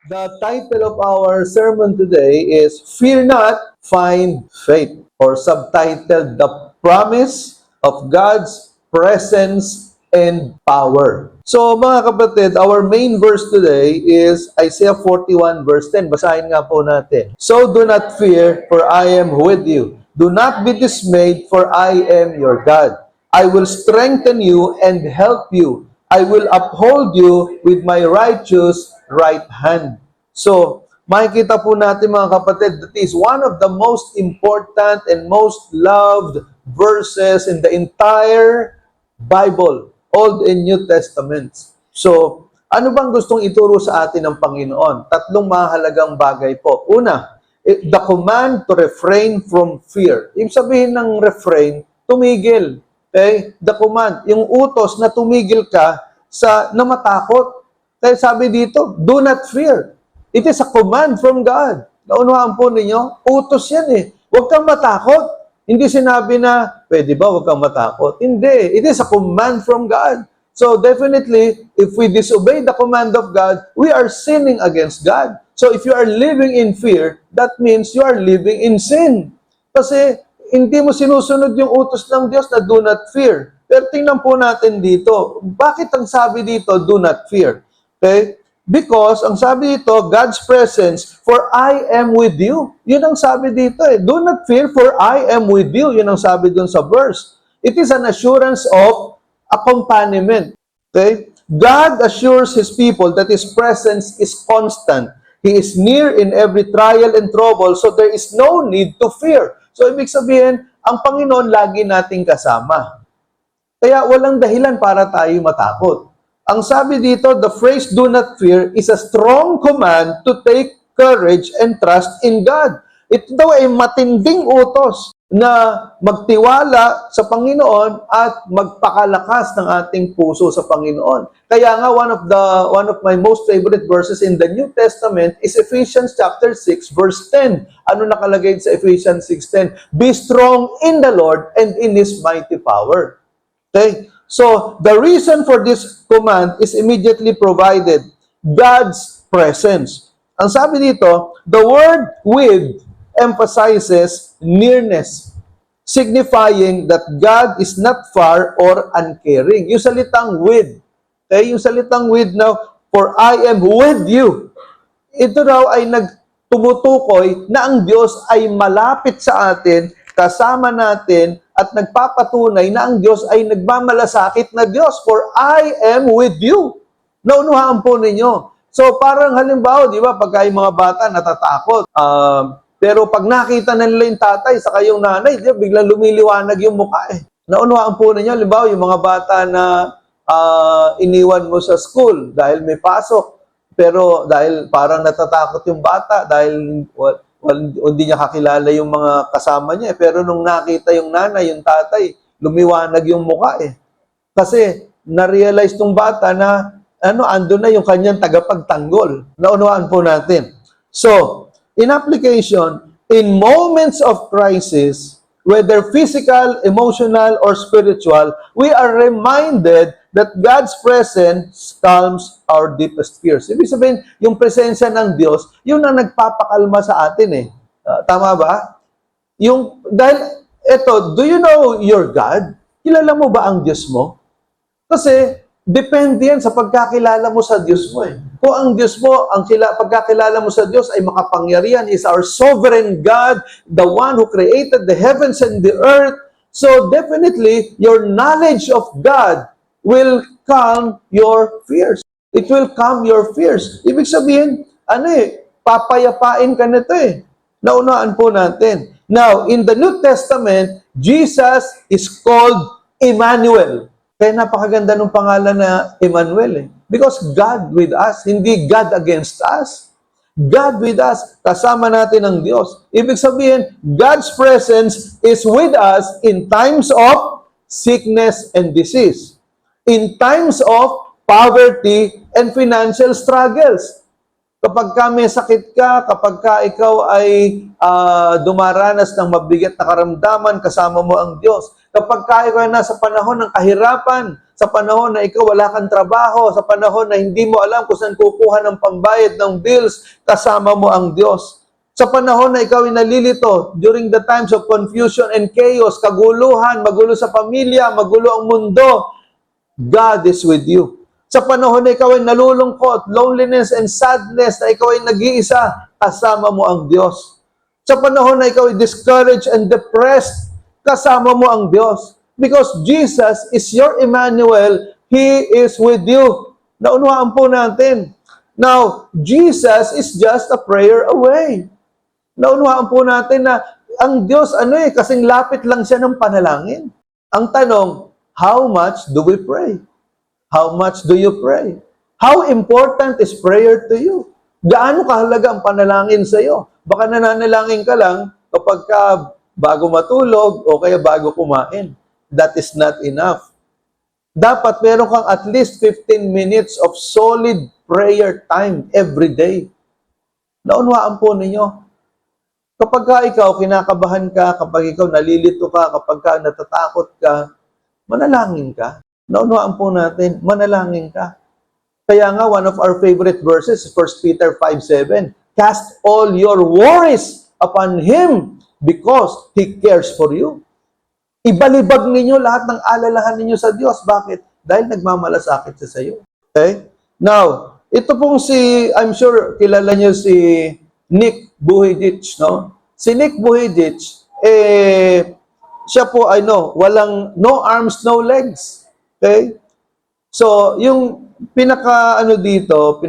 The title of our sermon today is Fear Not, Find Faith, or subtitled The Promise of God's Presence and Power. So mga kapatid, our main verse today is Isaiah 41 verse 10. Basahin nga po natin. So do not fear, for I am with you. Do not be dismayed, for I am your God. I will strengthen you and help you. I will uphold you with my righteous right hand. So, makikita po natin mga kapatid, that is one of the most important and most loved verses in the entire Bible, Old and New Testaments. So, ano bang gustong ituro sa atin ng Panginoon? Tatlong mahalagang bagay po. Una, the command to refrain from fear. Ibig sabihin ng refrain, tumigil. Okay? The command, yung utos na tumigil ka na matakot. Kaya sabi dito, do not fear. It is a command from God. Naunawaan po ninyo, utos yan eh. Huwag kang matakot. Hindi sinabi na, pwede ba huwag kang matakot? Hindi. It is a command from God. So definitely, if we disobey the command of God, we are sinning against God. So if you are living in fear, that means you are living in sin. Kasi hindi mo sinusunod yung utos ng Diyos na do not fear. Pero tingnan po natin dito, bakit ang sabi dito, do not fear? Okay? Because, ang sabi dito, God's presence, for I am with you. Yun ang sabi dito eh. Do not fear, for I am with you. Yun ang sabi dun sa verse. It is an assurance of accompaniment. Okay? God assures His people that His presence is constant. He is near in every trial and trouble, so there is no need to fear. So, ibig sabihin, ang Panginoon lagi nating kasama. Kaya walang dahilan para tayo matakot. Ang sabi dito, the phrase do not fear is a strong command to take courage and trust in God. Ito daw ay matinding utos na magtiwala sa Panginoon at magpakalakas ng ating puso sa Panginoon. Kaya nga one of my most favorite verses in the New Testament is Ephesians chapter 6 verse 10. Ano nakalagay sa Ephesians 6:10? Be strong in the Lord and in His mighty power. Okay? So, the reason for this command is immediately provided. God's presence. Ang sabi dito, the word with emphasizes nearness, signifying that God is not far or uncaring. Yung salitang with, okay? Yung salitang with now, for I am with you. Ito raw ay tumutukoy na ang Diyos ay malapit sa atin, kasama natin, at nagpapatunay na ang Diyos ay nagmamalasakit na Diyos, for I am with you. Naunuhaan po ninyo. So parang halimbawa, di ba, pagka yung mga bata natatakot, pero pag nakita na nila yung tatay sa kayong nanay, di ba, biglang lumiliwanag yung mukha eh. Naunuhaan po ninyo, halimbawa yung mga bata na iniwan mo sa school dahil may pasok, pero dahil parang natatakot yung bata, dahil hindi niya kakilala yung mga kasama niya. Pero nung nakita yung nanay, yung tatay, lumiwanag yung mukha eh. Kasi na-realize tong bata na ando na yung kanyang tagapagtanggol. Naunawaan po natin. So, in application, in moments of crisis, whether physical, emotional, or spiritual, we are reminded that God's presence calms our deepest fears. Ibig sabihin, yung presensya ng Diyos, yun ang nagpapakalma sa atin eh. Tama ba? Dahil, do you know your God? Kilala mo ba ang Diyos mo? Kasi, depende yan sa pagkakilala mo sa Diyos mo eh. Kung ang Diyos mo, pagkakilala mo sa Diyos ay makapangyarihan, is our sovereign God, the one who created the heavens and the earth. So, definitely, your knowledge of God will calm your fears. It will calm your fears. Ibig sabihin, papayapain ka nito eh. Naunaan po natin. Now, in the New Testament, Jesus is called Emmanuel. Kaya napakaganda ng pangalan na Emmanuel eh. Because God with us, hindi God against us. God with us, kasama natin ang Diyos. Ibig sabihin, God's presence is with us in times of sickness and disease. In times of poverty and financial struggles. Kapag may sakit ka, kapag ikaw ay dumaranas ng mabigat na karamdaman, kasama mo ang Diyos. Kapag ikaw ay nasa panahon ng kahirapan, sa panahon na ikaw wala kang trabaho, sa panahon na hindi mo alam kung saan kukuha ng pambayad ng bills, kasama mo ang Diyos. Sa panahon na ikaw ay nalilito, during the times of confusion and chaos, kaguluhan, magulo sa pamilya, magulo ang mundo, God is with you. Sa panahon na ikaw ay nalulungkot, loneliness and sadness, na ikaw ay nag-iisa, kasama mo ang Diyos. Sa panahon na ikaw ay discouraged and depressed, kasama mo ang Diyos. Because Jesus is your Emmanuel, He is with you. Naunawaan po natin. Now, Jesus is just a prayer away. Naunawaan po natin na ang Diyos, kasing lapit lang siya ng panalangin. Ang tanong, how much do we pray? How much do you pray? How important is prayer to you? Gaano kahalaga ang panalangin sa iyo? Baka nananalangin ka lang kapag bago matulog o kaya bago kumain. That is not enough. Dapat meron kang at least 15 minutes of solid prayer time every day. Naunawaan po ninyo. Kapag ikaw kinakabahan ka, kapag ikaw nalilito ka, kapag natatakot ka, manalangin ka. Naunawaan po natin, manalangin ka. Kaya nga, one of our favorite verses, 1 Peter 5:7, cast all your worries upon Him because He cares for you. Ibalibag ninyo lahat ng alalahan ninyo sa Diyos. Bakit? Dahil nagmamalasakit siya sa iyo. Okay? Now, ito pong I'm sure kilala niyo si Nick Vujicic, no? Si Nick Vujicic, siya po ay no arms, no legs. Okay? So, yung pinakakwento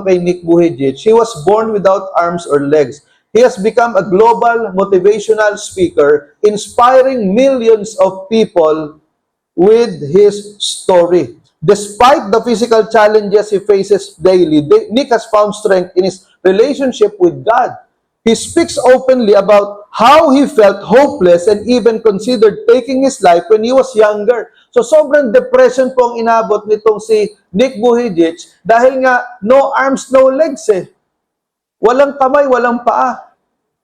kay Nick Vujicic, he was born without arms or legs. He has become a global motivational speaker, inspiring millions of people with his story. Despite the physical challenges he faces daily, Nick has found strength in his relationship with God. He speaks openly about how he felt hopeless and even considered taking his life when he was younger. So sobrang depression po ang inabot nitong si Nick Vujicic dahil nga no arms, no legs eh. Walang kamay, walang paa.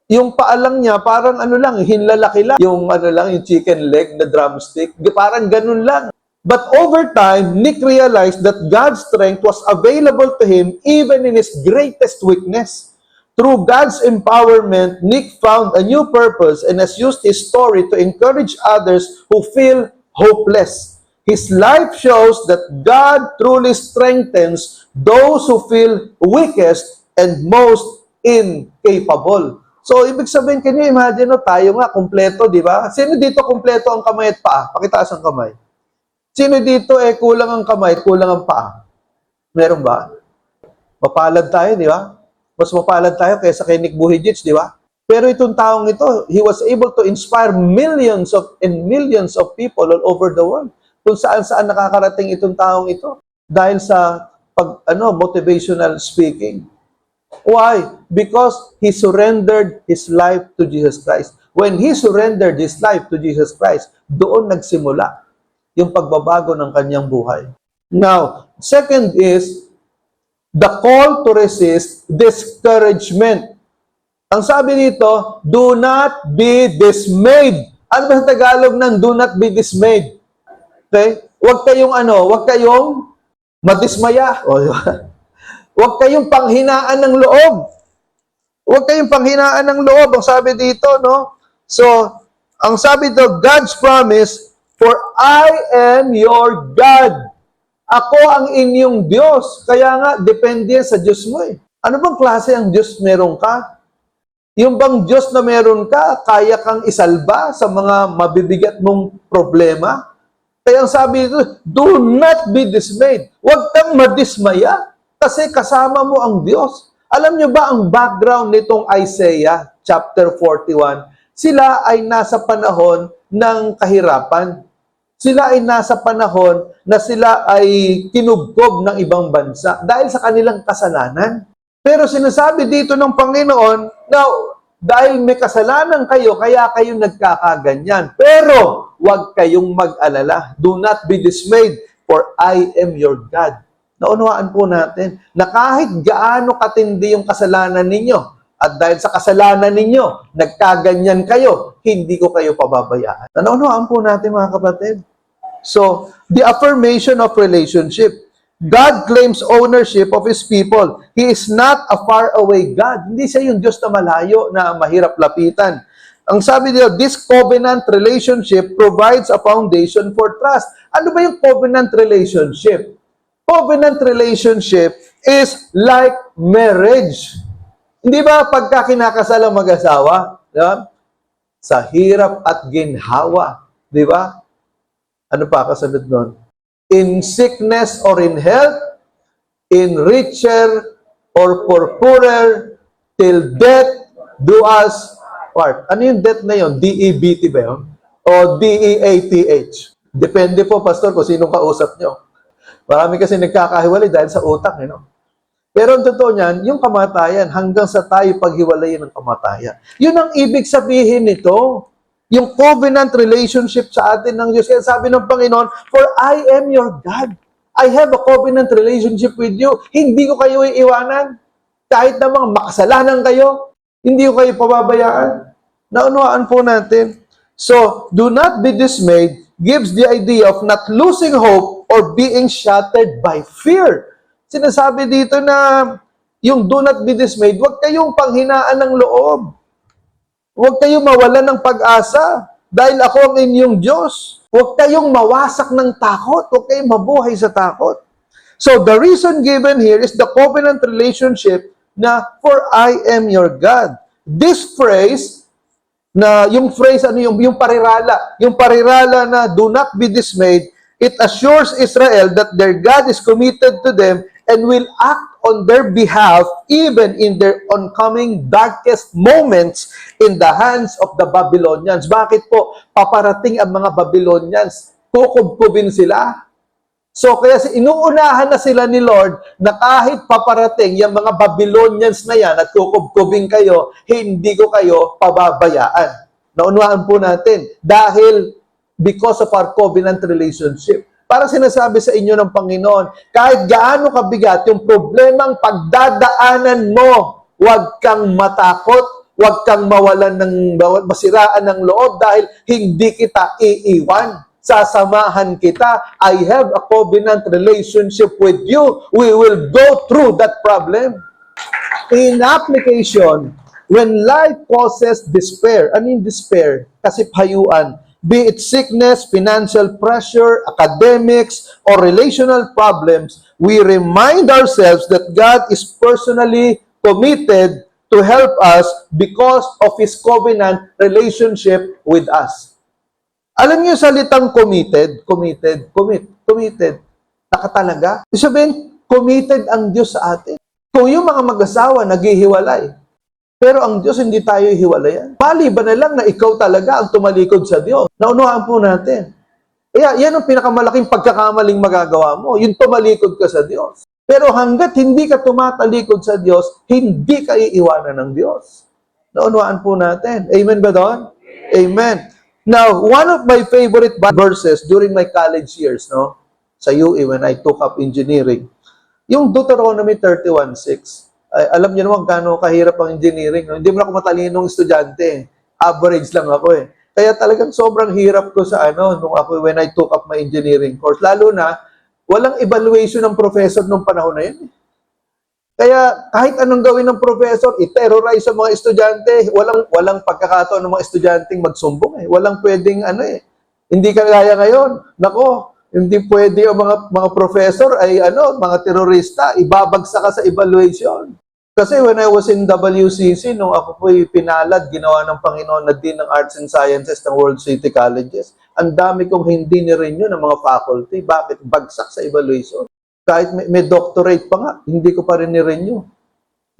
Yung paa lang niya, parang hinlalaki lang. Yung yung chicken leg na drumstick, parang ganun lang. But over time, Nick realized that God's strength was available to him even in his greatest weakness. Through God's empowerment, Nick found a new purpose and has used his story to encourage others who feel hopeless. His life shows that God truly strengthens those who feel weakest and most incapable. So, ibig sabihin, can you imagine, tayo nga, kumpleto, di ba? Sino dito kumpleto ang kamay at paa? Pakitaas ang kamay. Sino dito kulang ang kamay at kulang ang paa? Meron ba? Mapalad tayo, di ba? Mas mapalad tayo kaysa kay Nick Vujicic, di ba? Pero itong taong ito, he was able to inspire millions of people all over the world. Kung saan-saan nakakarating itong taong ito dahil sa motivational speaking. Why? Because he surrendered his life to Jesus Christ. When he surrendered his life to Jesus Christ, doon nagsimula yung pagbabago ng kanyang buhay. Now, second is the call to resist discouragement. Ang sabi dito, do not be dismayed. Ano ba sa Tagalog ng do not be dismayed? Okay? Huwag kayong madismaya. Huwag kayong panghinaan ng loob. Huwag kayong panghinaan ng loob. Ang sabi dito, no? So, ang sabi dito, God's promise, for I am your God. Ako ang inyong Diyos. Kaya nga, depende sa Diyos mo eh. Ano bang klase ang Diyos meron ka? Yung bang Diyos na meron ka, kaya kang isalba sa mga mabibigat mong problema? Kaya ang sabi dito, do not be dismayed. Huwag kang madismaya kasi kasama mo ang Diyos. Alam niyo ba ang background nitong Isaiah chapter 41? Sila ay nasa panahon ng kahirapan. Sila ay nasa panahon na sila ay kinubkob ng ibang bansa dahil sa kanilang kasalanan. Pero sinasabi dito ng Panginoon na dahil may kasalanan kayo, kaya kayo nagkakaganyan. Pero huwag kayong mag-alala. Do not be dismayed, for I am your God. Naunawaan po natin na kahit gaano katindi yung kasalanan ninyo, at dahil sa kasalanan ninyo, nagkaganyan kayo, hindi ko kayo pababayaan. Naunawaan po natin mga kapatid. So, the affirmation of relationship. God claims ownership of His people. He is not a faraway God. Hindi siya yung Diyos na malayo, na mahirap lapitan. Ang sabi dito, this covenant relationship provides a foundation for trust. Ano ba yung covenant relationship? Covenant relationship is like marriage. Hindi ba pagka kinakasal ang mag-asawa, di ba? Sa hirap at ginhawa, di ba? Ano pa kasunod nun? In sickness or in health, in richer or poorer, till death do us part. Ano yung death na yun? D-E-B-T ba yun? O D-E-A-T-H? Depende po, Pastor, kung sinong kausap nyo. Marami kasi nagkakahiwalay dahil sa utak, you know? Pero ang totoo niyan, yung kamatayan, hanggang sa tayo paghiwalayin ng kamatayan. Yun ang ibig sabihin nito. Yung covenant relationship sa atin ng Diyos. Kaya sabi ng Panginoon, for I am your God. I have a covenant relationship with you. Hindi ko kayo iiwanan. Kahit namang makasalanan kayo, hindi ko kayo pababayaan. Naunawaan po natin. So, do not be dismayed gives the idea of not losing hope or being shattered by fear. Sinasabi dito na yung do not be dismayed, huwag kayong panghinaan ng loob. Huwag kayong mawalan ng pag-asa dahil ako ang inyong Diyos. Huwag kayong mawasak ng takot. Huwag kayong mabuhay sa takot. So, the reason given here is the covenant relationship na, for I am your God. This phrase, na yung phrase, ano yung parirala? Yung parirala na, do not be dismayed, it assures Israel that their God is committed to them and will act on their behalf even in their oncoming darkest moments in the hands of the Babylonians. Bakit po? Paparating ang mga Babylonians. Kukubkubin sila. So, kaya inuunahan na sila ni Lord na kahit paparating yung mga Babylonians na yan at kukubkubin kayo, hindi ko kayo pababayaan. Naunawaan po natin. Dahil because of our covenant relationship. Para sinasabi sa inyo ng Panginoon, kahit gaano kabigat yung problemang pagdadaanan mo, huwag kang matakot, huwag kang masiraan ng loob dahil hindi kita iiwan. Sasamahan kita. I have a covenant relationship with you. We will go through that problem. In application, when life causes despair, ano yung despair? Kasi payuan. Be it sickness, financial pressure, academics, or relational problems, we remind ourselves that God is personally committed to help us because of His covenant relationship with us. Alam niyo salitang committed, nakatalaga. Ibig sabihin, committed ang Diyos sa atin. Kung yung mga mag-asawa naghihiwalay, pero ang Diyos hindi tayo hiwalayan. Maliban na lang na ikaw talaga ang tumalikod sa Diyos. Naunawaan po natin. Kaya yan ang pinakamalaking pagkakamaling magagawa mo, yung tumalikod ka sa Diyos. Pero hanggat hindi ka tumatalikod sa Diyos, hindi ka iiwanan ng Diyos. Naunawaan po natin. Amen ba doon? Amen. Now, one of my favorite verses during my college years, no, sa UE when I took up engineering, yung Deuteronomy 31:6. Ay, alam niyo naman gaano kahirap ang engineering. No? Hindi mo ako matalinong estudyante. Average lang ako eh. Kaya talagang sobrang hirap ko sa nung ako when I took up my engineering course. Lalo na, walang evaluation ng professor nung panahon na yun. Kaya kahit anong gawin ng professor, i-terrorize sa mga estudyante, walang pagkakataon ng mga estudyanteng magsumbong eh. Walang pwedeng hindi kagaya ngayon. Nako, hindi pwede ang mga professor ay mga terorista, ibabagsak ka sa evaluation. Kasi when I was in WCC, nung ako po'y pinalad, ginawa ng Panginoon na Dean ng Arts and Sciences ng World City Colleges, ang dami kong hindi ni-renew ng mga faculty. Bakit? Bagsak sa evaluation. Kahit may doctorate pa nga, hindi ko pa rin ni-renew.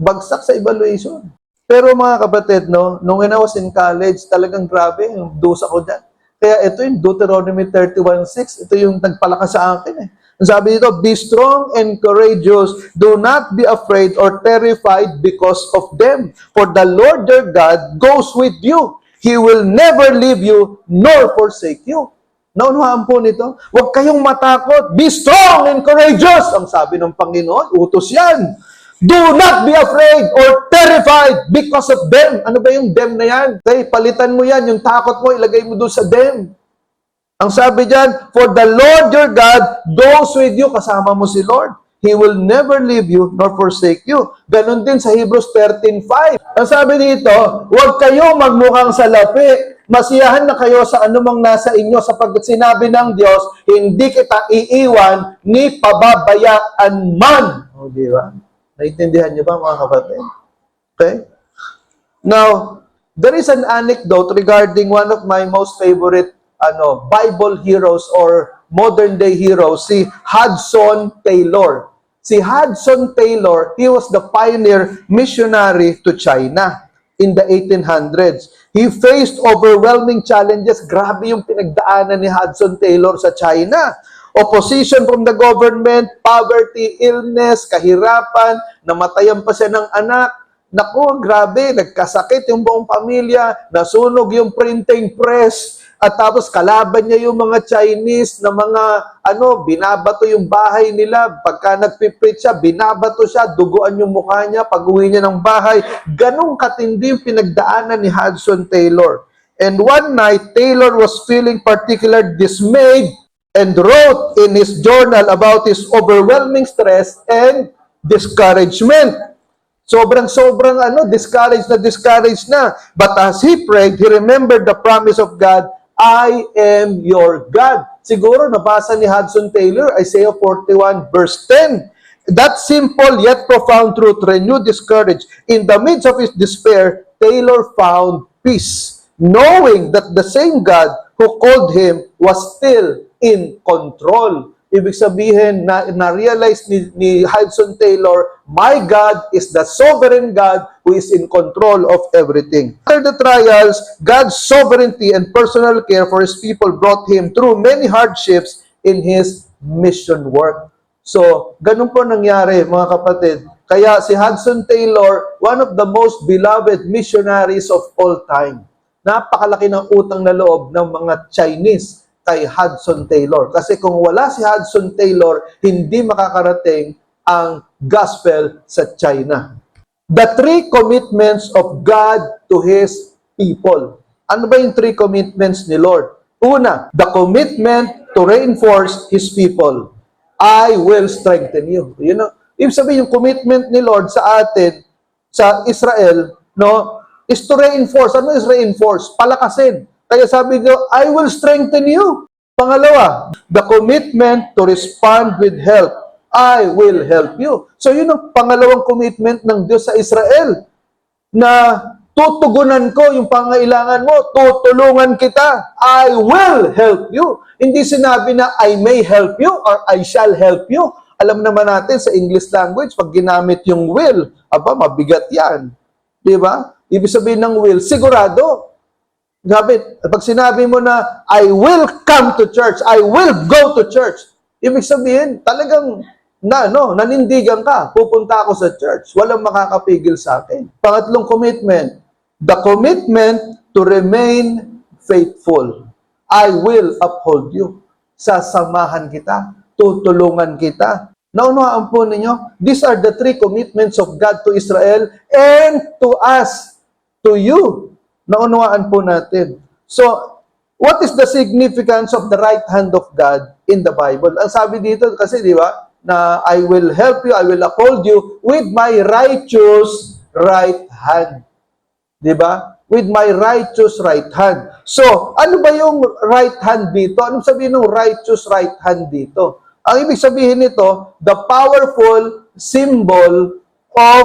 Bagsak sa evaluation. Pero mga kapatid, no, nung when I was in college, talagang grabe, yung dusa ko dyan. Kaya ito yung Deuteronomy 31:6. Ito yung nagpalakas sa akin eh. Sabi dito, be strong and courageous. Do not be afraid or terrified because of them. For the Lord your God goes with you. He will never leave you nor forsake you. Naunahan po nito. Huwag kayong matakot. Be strong and courageous. Ang sabi ng Panginoon, utos yan. Do not be afraid or terrified because of them. Ano ba yung them na yan? Okay, palitan mo yan. Yung takot mo, ilagay mo doon sa them. Ang sabi diyan, for the Lord your God goes with you. Kasama mo si Lord. He will never leave you nor forsake you. Ganon din sa Hebrews 13:5. Ang sabi dito, huwag kayo magmukhang salapi. Masiyahan na kayo sa anumang nasa inyo sapagkat sinabi ng Diyos, hindi kita iiwan ni pababayaan man. O, di ba? Naintindihan niyo ba, mga kapatid? Okay? Now, there is an anecdote regarding one of my most favorite Bible heroes or modern-day heroes, si Hudson Taylor. Si Hudson Taylor, he was the pioneer missionary to China in the 1800s. He faced overwhelming challenges. Grabe yung pinagdaanan ni Hudson Taylor sa China. Opposition from the government, poverty, illness, kahirapan, namatayan pa siya ng anak. Naku, grabe, nagkasakit yung buong pamilya, nasunog yung printing press, at tapos kalaban niya yung mga Chinese na mga, binabato yung bahay nila. Pagka nagpipreach siya, binabato siya, duguan yung mukha niya, pag-uwi niya ng bahay. Ganong katindi yung pinagdaanan ni Hudson Taylor. And one night, Taylor was feeling particularly dismayed and wrote in his journal about his overwhelming stress and discouragement. Sobrang discouraged na. But as he prayed, he remembered the promise of God, I am your God. Siguro nabasa ni Hudson Taylor, Isaiah 41 verse 10. That simple yet profound truth renewed his courage. In the midst of his despair, Taylor found peace, knowing that the same God who called him was still in control. Ibig sabihin, na-realize ni Hudson Taylor, my God is the sovereign God who is in control of everything. After the trials, God's sovereignty and personal care for His people brought him through many hardships in his mission work. So, ganun po nangyari, mga kapatid. Kaya si Hudson Taylor, one of the most beloved missionaries of all time. Napakalaki ng utang na loob ng mga Chinese kay Hudson Taylor. Kasi kung wala si Hudson Taylor, hindi makakarating ang gospel sa China. The three commitments of God to His people. Ano ba yung three commitments ni Lord? Una, the commitment to reinforce His people. I will strengthen you. You know, ibig sabihin yung commitment ni Lord sa atin, sa Israel, is to reinforce. Ano is reinforce? Palakasin. Kaya sabi ko, I will strengthen you. Pangalawa, the commitment to respond with help. I will help you. So yun ang pangalawang commitment ng Diyos sa Israel, na tutugunan ko yung pangailangan mo, tutulungan kita. I will help you. Hindi sinabi na I may help you or I shall help you. Alam naman natin sa English language, pag ginamit yung will, mabigat yan. Di ba? Ibig sabihin ng will, sigurado. Pag sinabi mo na, I will come to church, I will go to church, ibig sabihin, talagang, nanindigan ka, pupunta ako sa church, walang makakapigil sa akin. Pangatlong commitment, the commitment to remain faithful. I will uphold you. Sasamahan kita, tutulungan kita. Naunawaan po ninyo, these are the three commitments of God to Israel and to us, to you. Naunawaan po natin. So, what is the significance of the right hand of God in the Bible? Ang sabi dito kasi, di ba, na I will help you, I will uphold you with my righteous right hand. Di ba? With my righteous right hand. So, ano ba yung right hand dito? Anong sabihin ng righteous right hand dito? Ang ibig sabihin nito, the powerful symbol of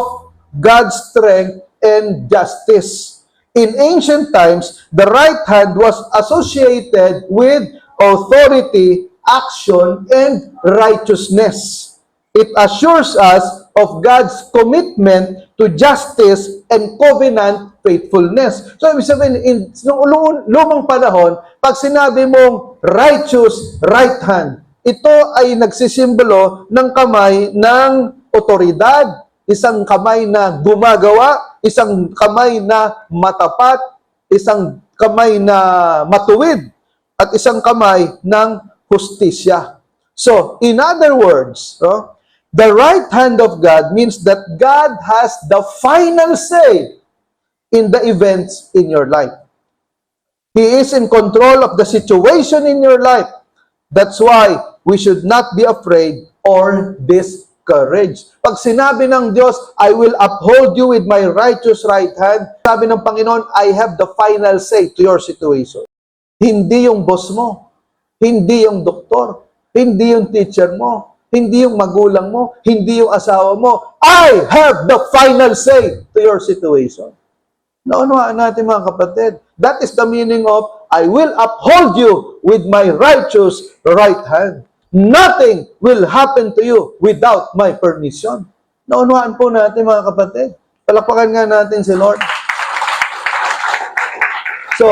God's strength and justice. In ancient times, the right hand was associated with authority, action, and righteousness. It assures us of God's commitment to justice and covenant faithfulness. So, ibig sabihin, noong lumang panahon, pag sinabi mong righteous right hand, ito ay nagsisimbolo ng kamay ng otoridad, isang kamay na gumagawa, isang kamay na matapat, isang kamay na matuwid, at isang kamay ng hustisya. So, in other words, the right hand of God means that God has the final say in the events in your life. He is in control of the situation in your life. That's why we should not be afraid or discouraged. Pag sinabi ng Diyos, I will uphold you with my righteous right hand, sabi ng Panginoon, I have the final say to your situation. Hindi yung boss mo, hindi yung doktor, hindi yung teacher mo, hindi yung magulang mo, hindi yung asawa mo. I have the final say to your situation. Naunawaan natin mga kapatid. That is the meaning of, I will uphold you with my righteous right hand. Nothing will happen to you without my permission. Naunawaan po natin mga kapatid. Palakpakan nga natin si Lord. So,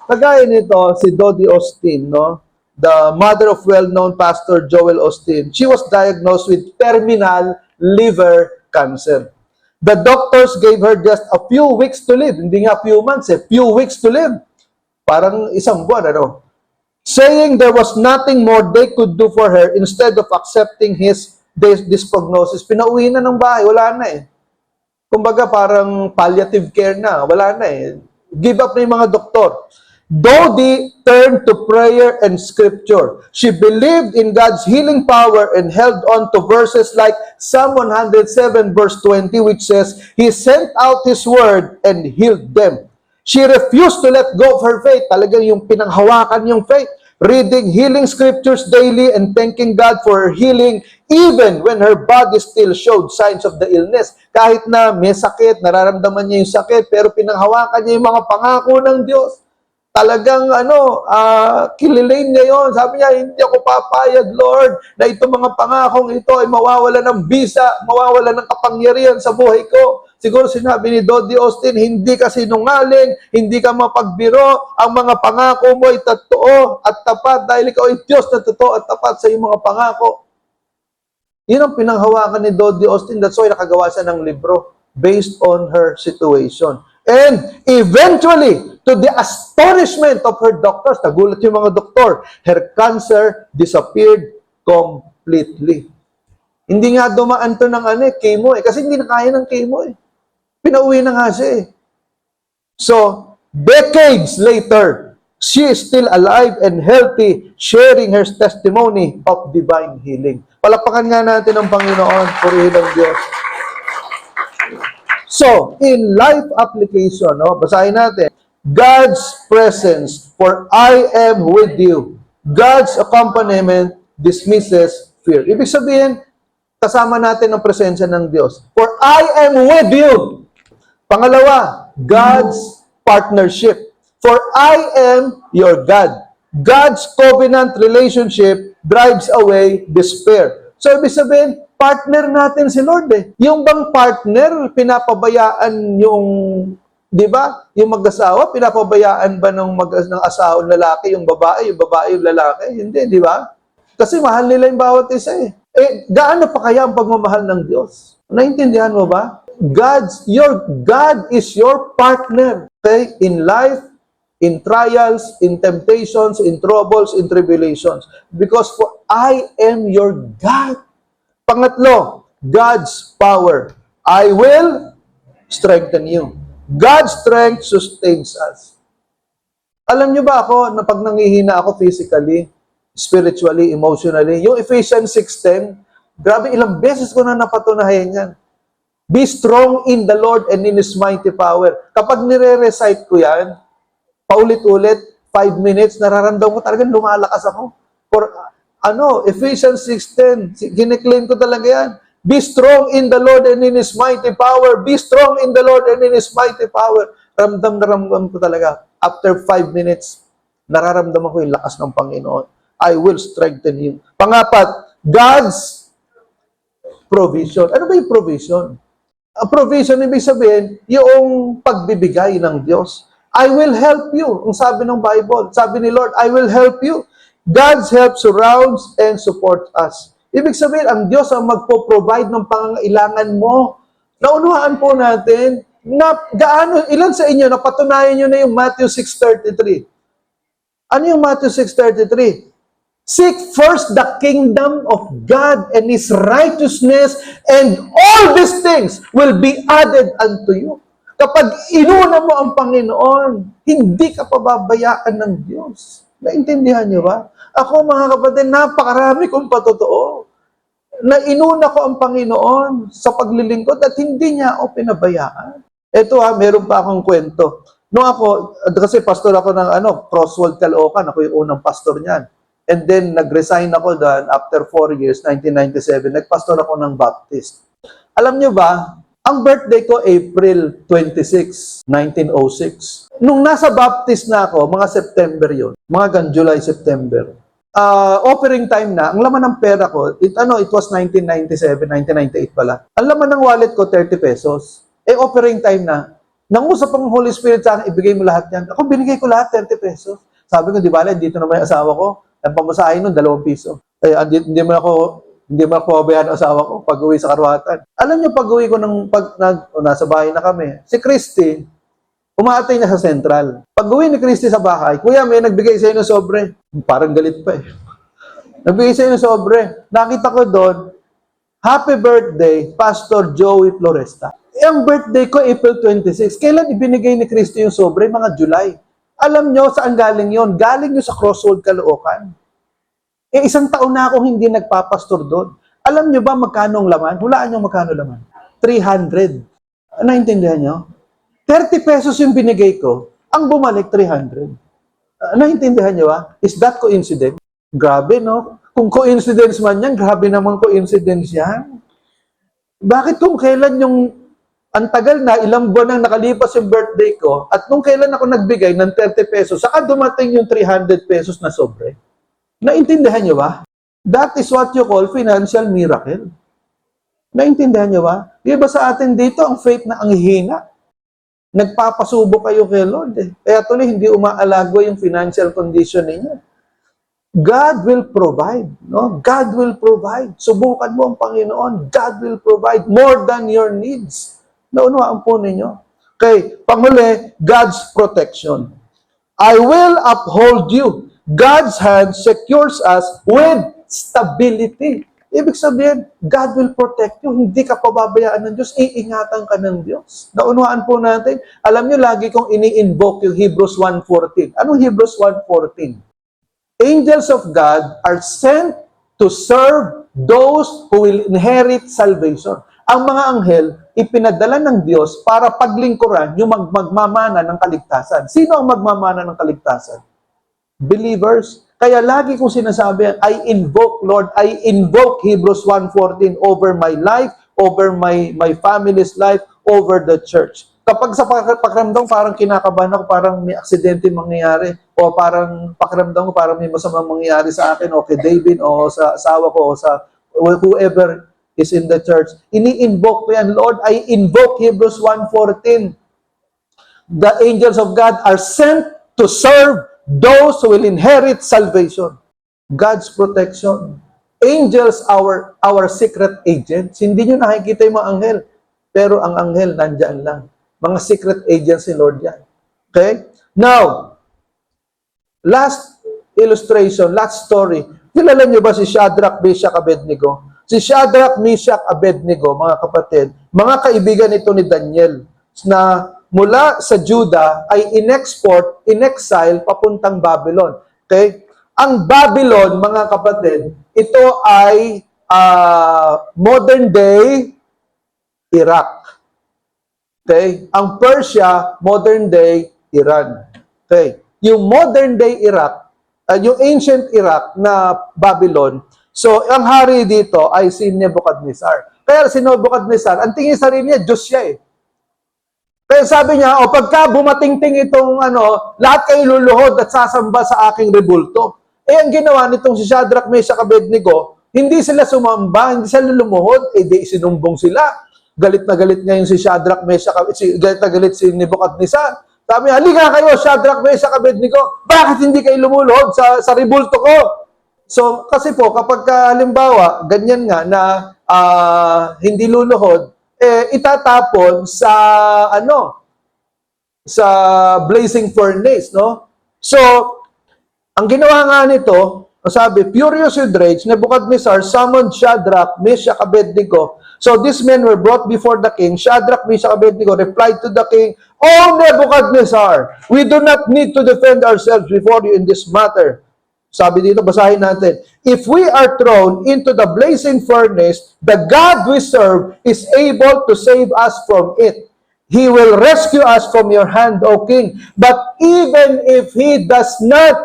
kagaya nito, si Dodie Austin, no? The mother of well-known pastor Joel Austin, she was diagnosed with terminal liver cancer. The doctors gave her just a few weeks to live. Hindi nga few months, few weeks to live. Parang isang buwan, ano? Saying there was nothing more they could do for her instead of accepting this prognosis. Pinauwi na ng bahay, wala na eh. Kumbaga parang palliative care na, wala na eh. Give up na yung mga doktor. Dodie turned to prayer and scripture. She believed in God's healing power and held on to verses like Psalm 107 verse 20, which says, He sent out His word and healed them. She refused to let go of her faith. Talagang yung pinanghawakan yung faith. Reading healing scriptures daily and thanking God for her healing even when her body still showed signs of the illness. Kahit na may sakit, nararamdaman niya yung sakit, pero pinanghawakan niya yung mga pangako ng Diyos. Talagang kililain niya yun. Sabi niya, hindi ako papayag, Lord, na itong mga pangakong ito ay mawawala ng bisa, mawawala ng kapangyarihan sa buhay ko. Siguro sinabi ni Dodie Austin, hindi ka sinungaling, hindi ka mapagbiro, ang mga pangako mo ay totoo at tapat dahil ikaw ay Diyos na totoo at tapat sa iyong mga pangako. Yun ang pinanghawakan ni Dodie Austin. That's why nakagawa siya ng libro based on her situation. And eventually, to the astonishment of her doctors, nagulat yung mga doktor, her cancer disappeared completely. Hindi nga dumaan to ng chemo kasi hindi na kaya ng chemo eh. Pinauwi na nga siya eh. So, decades later, she is still alive and healthy, sharing her testimony of divine healing. Palakpakan nga natin ang Panginoon, purihin ang Diyos. So, in life application, basahin natin, God's presence, for I am with you. God's accompaniment dismisses fear. Ibig sabihin, kasama natin ang presensya ng Diyos. For I am with you. Pangalawa, God's partnership. For I am your God. God's covenant relationship drives away despair. So, ibig sabihin, partner natin si Lord eh. Yung bang partner, pinapabayaan yung, di ba? Yung mag-asawa, pinapabayaan ba ng asawa lalaki, yung babae yung lalaki? Hindi, di ba? Kasi mahal nila yung bawat isa eh. Gaano pa kaya ang pagmamahal ng Diyos? Naintindihan mo ba? God is your partner. Okay? In life, in trials, in temptations, in troubles, in tribulations. Because for I am your God. Pangatlo, God's power. I will strengthen you. God's strength sustains us. Alam niyo ba ako na pag nangihina ako physically, spiritually, emotionally, yung Ephesians 6:10, grabe ilang beses ko na napatunayan yan. Be strong in the Lord and in His mighty power. Kapag nire-recite ko yan, paulit-ulit, 5 minutes, nararamdaman ko talagang lumalakas ako. For Ephesians 6:10, kiniklaim ko talaga yan. Be strong in the Lord and in His mighty power. Be strong in the Lord and in His mighty power. Ramdam na ramdam ko talaga. After 5 minutes, nararamdaman ko yung lakas ng Panginoon. I will strengthen you. Pangapat, God's provision. Ano ba yung provision? Provision, ibig sabihin, yung pagbibigay ng Diyos. I will help you. Ang sabi ng Bible, sabi ni Lord, I will help you. God's help surrounds and supports us. Ibig sabihin, ang Diyos ang magpo-provide ng pangangailangan mo. Naunuhaan po natin na ilan sa inyo, napatunayan nyo na yung Matthew 6:33. Ano yung Matthew 6:33? Seek first the kingdom of God and His righteousness, and all these things will be added unto you. Kapag inuna mo ang Panginoon, hindi ka pababayaan ng Diyos. Naintindihan niyo ba? Ako, mga kapatid, napakarami kong patotoo na inuna ko ang Panginoon sa paglilingkod at hindi niya ako pinabayaan. Ito meron pa akong kwento. Nung ako, kasi pastor ako ng Crosswalk Caloocan, ako yung unang pastor niyan. And then, nag-resign ako doon after 4 years, 1997, nagpastor ako ng Baptist. Alam niyo ba, ang birthday ko, April 26, 1906. Nung nasa Baptist na ako, mga September yun, mga July, September, offering time na, ang laman ng pera ko, it was 1997, 1998 pala. Ang laman ng wallet ko, 30 pesos. Offering time na. Nangusap ang Holy Spirit sa akin, ibigay mo lahat yan. Ako, binigay ko lahat, 30 pesos. Sabi ko, di ba, dito naman yung asawa ko. Ang pamasahin nun, 2 piso. Hindi mo ako pabayaan ng asawa ko pag uwi sa Karuhatan. Alam niyo, pag uwi ko nasa bahay na kami, si Christy, umaatay na sa Central. Pag uwi ni Christy sa bahay, Kuya, may nagbigay sa'yo ng sobre. Parang galit pa eh. Nagbigay sa'yo ng sobre. Nakita ko doon, Happy birthday, Pastor Joey Floresta. Ang birthday ko, April 26. Kailan ibinigay ni Christy yung sobre? Mga July. Alam nyo, saan galing yon? Galing nyo sa Crossroad Caloocan. 1 taon na akong hindi nagpapastor doon. Alam nyo ba magkano ang laman? Hulaan nyo magkano laman? 300. Naintindihan nyo? 30 pesos yung binigay ko, ang bumalik 300. Naintindihan nyo ba? Is that coincidence? Grabe, no? Kung coincidence man yan, grabe naman coincidence yan. Bakit kung kailan yung ang tagal na, ilang buwan nang nakalipas yung birthday ko, at nung kailan ako nagbigay ng 30 pesos, saka dumating yung 300 pesos na sobre? Naintindihan nyo ba? That is what you call financial miracle. Naintindihan nyo ba? Di ba sa atin dito, ang faith na ang hina? Nagpapasubo kayo kay Lord. Kaya tuloy, hindi umaalago yung financial condition ninyo. God will provide. No? God will provide. Subukan mo ang Panginoon. God will provide more than your needs. Naunawaan po ninyo. Okay, panghuli, God's protection. I will uphold you. God's hand secures us with stability. Ibig sabihin, God will protect you. Hindi ka pababayaan ng Diyos. Iingatan ka ng Diyos. Naunawaan po natin. Alam niyo, lagi kong ini-invoke yung Hebrews 1:14. Anong Hebrews 1:14? Angels of God are sent to serve those who will inherit salvation. Ang mga anghel, ipinadala ng Diyos para paglingkuran yung magmamana ng kaligtasan. Sino ang magmamana ng kaligtasan? Believers. Kaya lagi kong sinasabi, I invoke, Lord, I invoke Hebrews 1:14 over my life, over my family's life, over the church. Kapag sa pakiramdam, parang kinakabahan ako, parang may aksidente mangyayari, o parang pakiramdam ko, parang may masamang mangyayari sa akin, o kay David, o sa asawa ko, o sa whoever is in the church. Ini-invoke ko yan, Lord, I invoke Hebrews 1:14. The angels of God are sent to serve those who will inherit salvation. God's protection. Angels, our secret agents. Hindi nyo nakikita yung mga anghel. Pero ang anghel, nandyan lang. Mga secret agents ni Lord yan. Okay? Now, last illustration, last story. Kilala nyo ba si Shadrach, Meshach, Abednego? Si Shadrach, Meshach, Abednego, mga kapatid, mga kaibigan ito ni Daniel, na mula sa Judah ay in-export, in-exile, papuntang Babylon. Okay? Ang Babylon, mga kapatid, ito ay modern-day Iraq. Okay? Ang Persia, modern-day Iran. Okay? Yung modern-day Iraq, yung ancient Iraq na Babylon, so ang hari dito ay si Nebuchadnezzar. Kaya si Nebuchadnezzar, ang tingin sa sarili niya, Diyos siya eh. Kaya sabi niya, pagka bumatingting itong lahat kayo luluhod at sasamba sa aking rebulto. Ang ginawa nitong si Shadrach, Meshach, Abednego, hindi sila sumamba, hindi sila lumuhod, di sinumbong sila. Galit na galit ngayon si Shadrach, Meshach, galit na galit si Nebuchadnezzar. Sabi niya, halika kayo, Shadrach, Meshach, Abednego, bakit hindi kayo lumuluhod sa rebulto ko? So, kasi po, kapag halimbawa, ganyan nga na hindi luluhod, itatapon sa sa blazing furnace, no? So, ang ginawa nga nito, sabi, furious with rage, Nebuchadnezzar summoned Shadrach, Meshach, Abednego So these men were brought before the king. Shadrach, Meshach, Abednego replied to the king, "O Nebuchadnezzar, we do not need to defend ourselves before you in this matter." Sabi dito, basahin natin. "If we are thrown into the blazing furnace, the God we serve is able to save us from it. He will rescue us from your hand, O king. But even if he does not,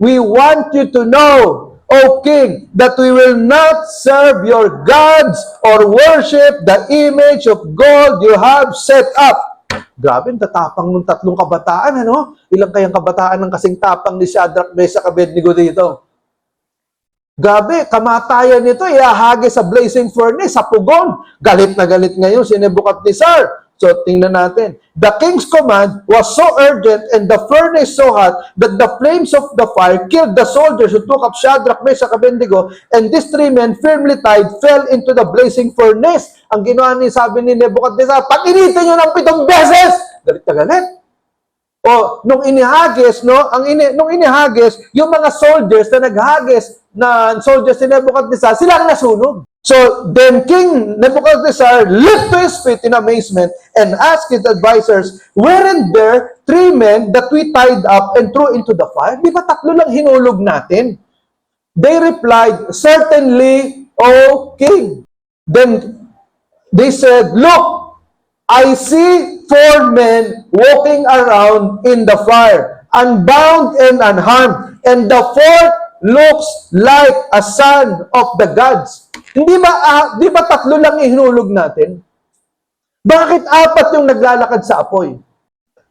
we want you to know, O king, that we will not serve your gods or worship the image of gold you have set up." Grabe, tatapang ng tatlong kabataan, ano? Ilang kayang kabataan ng kasing tapang ni Shadrach, Meshach, Abednego dito? Grabe, kamatayan nito, iahagi sa blazing furnace, sa pugon. Galit na galit ngayon si Nebuchadnezzar. So, tingnan natin. The king's command was so urgent and the furnace so hot that the flames of the fire killed the soldiers who took up Shadrach, Meshach, Abednego, and these three men firmly tied fell into the blazing furnace. Ang ginawa ni, sabi ni Nebuchadnezzar, "Pag-initin nyo ng 7 beses!" Galit na galit. O, nung inihagis, no? Nung inihagis, yung mga soldiers na naghagis, na soldiers ni Nebuchadnezzar, sila ang nasunog. So, then King Nebuchadnezzar leaped to his feet in amazement and asked his advisors, "Weren't there 3 men that we tied up and threw into the fire? Di ba 3 lang hinulog natin?" They replied, "Certainly, O king." Then they said, "Look, I see 4 men walking around in the fire, unbound and unharmed, and the 4th looks like a son of the gods." Di ba 3 lang ihinulog natin? Bakit 4 yung naglalakad sa apoy?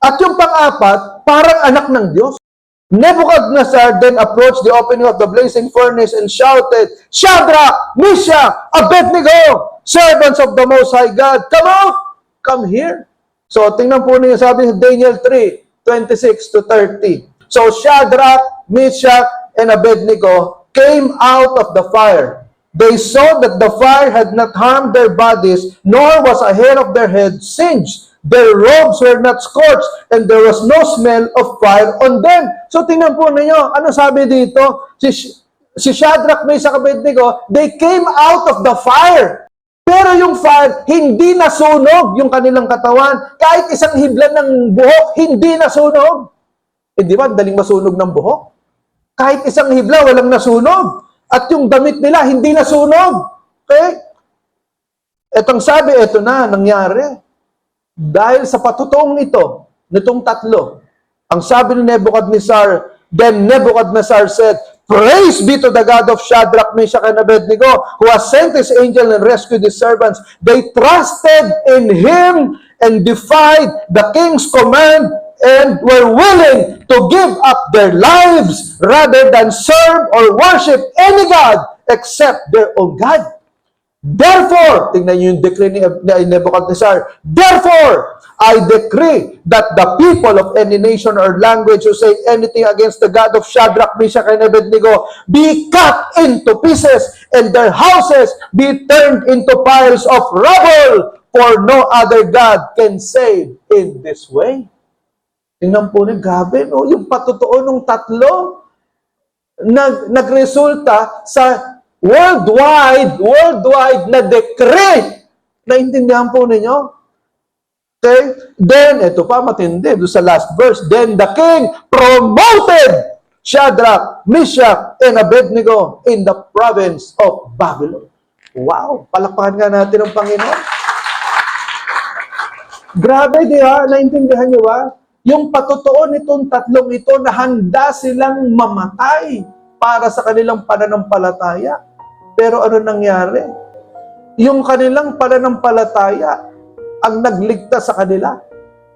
At yung pang-4, parang anak ng Diyos. Nebuchadnezzar then approached the opening of the blazing furnace and shouted, "Shadrach, Meshach, Abednego, servants of the Most High God, come out! Come here." So, tingnan po niyo, sabi ni Daniel 3:26-30. So, Shadrach, Meshach, and Abednego came out of the fire. They saw that the fire had not harmed their bodies, nor was a hair of their head singed. Their robes were not scorched, and there was no smell of fire on them. So, tingnan po ninyo, ano sabi dito? Si Shadrach, Meshach, Abednego, they came out of the fire. Pero yung fire, hindi nasunog yung kanilang katawan. Kahit isang hibla ng buhok, hindi nasunog. Eh, di ba, daling masunog ng buhok? Kahit isang hibla, walang nasunog. At yung damit nila, hindi nasunog. Okay? Etong sabi, eto na, nangyari. Dahil sa patutuong ito, nitong 3, ang sabi ni Nebuchadnezzar, then Nebuchadnezzar said, "Praise be to the God of Shadrach, Meshach, and Abednego, who has sent his angel and rescued his servants. They trusted in him and defied the king's command and were willing to give up their lives rather than serve or worship any God except their own God. Therefore," tingnan niyo yung decree ni Nebuchadnezzar, "Therefore, I decree that the people of any nation or language who say anything against the God of Shadrach, Meshach, and Abednego be cut into pieces and their houses be turned into piles of rubble, for no other God can save in this way." Tingnan po niyo, grabe, no? Yung patutuo ng 3 nagresulta sa worldwide na decree. Naintindihan po ninyo? Okay? Then, ito pa matindi, doon sa last verse, then the king promoted Shadrach, Meshach, and Abednego in the province of Babylon. Wow! Palakpakan nga natin ang Panginoon. Grabe, di ha? Naintindihan niyo ba? Yung patutuo nitong 3 ito na handa silang mamatay para sa kanilang pananampalataya. Pero ano nangyari? Yung kanilang pananampalataya ang nagligtas sa kanila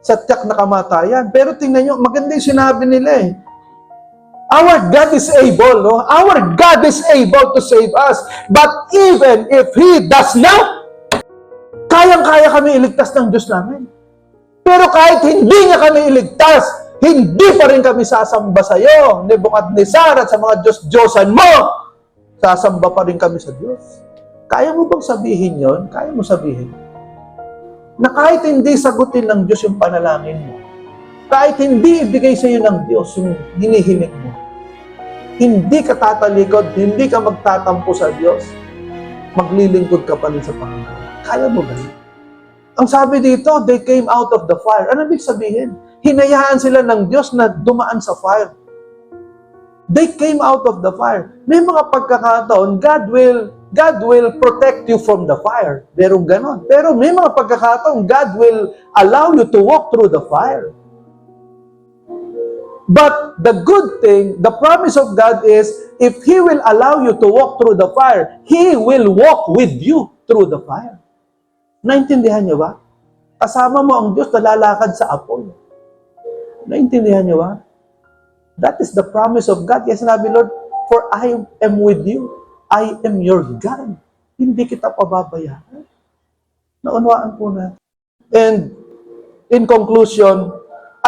sa tiyak na kamatayan. Pero tingnan nyo, maganda yung sinabi nila eh. Our God is able, no? Our God is able to save us. But even if He does not, kayang-kaya kami iligtas ng Diyos namin. Pero kahit hindi niya kami iligtas, hindi pa rin kami sasamba sa iyo, Nebuchadnezzar, at sa mga Diyos-Diyosan mo. Sasamba pa rin kami sa Diyos. Kaya mo bang sabihin yon? Kaya mo sabihin na kahit hindi sagutin ng Diyos yung panalangin mo, kahit hindi ibigay sa iyo ng Diyos yung hinihiling mo, hindi ka tatalikod, hindi ka magtatampo sa Diyos, maglilingkod ka pa rin sa Panginoon. Kaya mo ba? Ang sabi dito, they came out of the fire. Ano ibig sabihin? Hinayaan sila ng Diyos na dumaan sa fire. They came out of the fire. May mga pagkakataon, God will protect you from the fire. Merong ganon. Pero may mga pagkakataon, God will allow you to walk through the fire. But the good thing, the promise of God is, if He will allow you to walk through the fire, He will walk with you through the fire. Naintindihan niyo ba? Kasama mo ang Diyos na lalakad sa apoy. Naintindihan niyo ba? That is the promise of God. Yes, sinabi, Lord, for I am with you. I am your God. Hindi kita pababayaan. Naunawaan po natin. And in conclusion,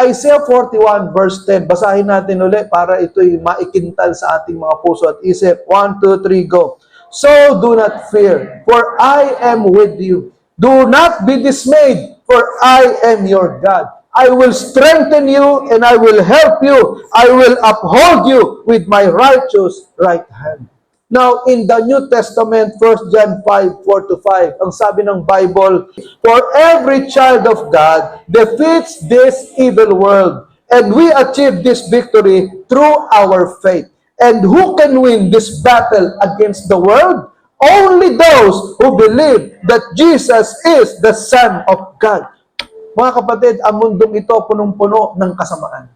Isaiah 41 verse 10. Basahin natin ulit para ito'y maikintal sa ating mga puso at isip. 1, 2, 3, go. So do not fear, for I am with you. Do not be dismayed, for I am your God. I will strengthen you and I will help you. I will uphold you with my righteous right hand. Now, in the New Testament, 1 John 5, 4-5, ang sabi ng Bible, for every child of God defeats this evil world, and we achieve this victory through our faith. And who can win this battle against the world? Only those who believe that Jesus is the Son of God. Mga kapatid, ang mundong ito punong-puno ng kasamaan.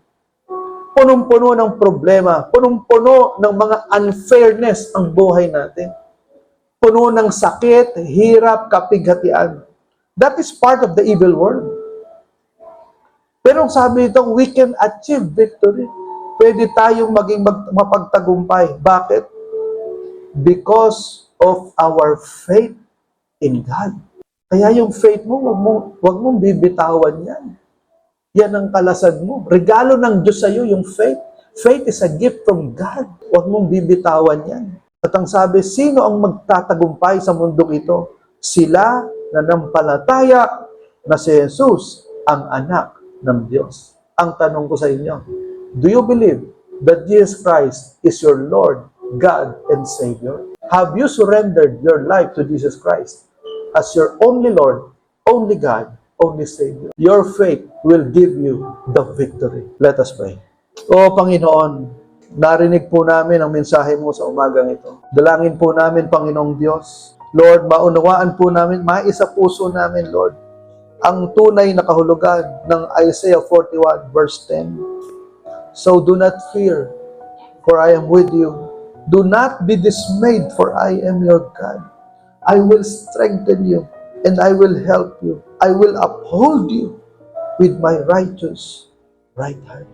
Punong-puno ng problema. Punong-puno ng mga unfairness ang buhay natin. Puno ng sakit, hirap, kapighatian. That is part of the evil world. Pero sabi ito, we can achieve victory. Pwede tayong maging mapagtagumpay. Bakit? Because of our faith in God. Kaya yung faith mo, wag mong bibitawan yan. Yan ang kalasad mo. Regalo ng Diyos sa iyo yung faith. Faith is a gift from God. Wag mong bibitawan yan. At ang sabi, sino ang magtatagumpay sa mundong ito? Sila na nampalataya na si Jesus ang anak ng Diyos. Ang tanong ko sa inyo, do you believe that Jesus Christ is your Lord, God, and Savior? Have you surrendered your life to Jesus Christ as your only Lord, only God, only Savior? Your faith will give you the victory. Let us pray. O Panginoon, narinig po namin ang mensahe mo sa umagang ito. Dalangin po namin, Panginoong Diyos. Lord, maunawaan po namin, maisa puso namin, Lord, ang tunay na kahulugan ng Isaiah 41 verse 10. So do not fear, for I am with you. Do not be dismayed, for I am your God. I will strengthen you, and I will help you. I will uphold you with my righteous right hand.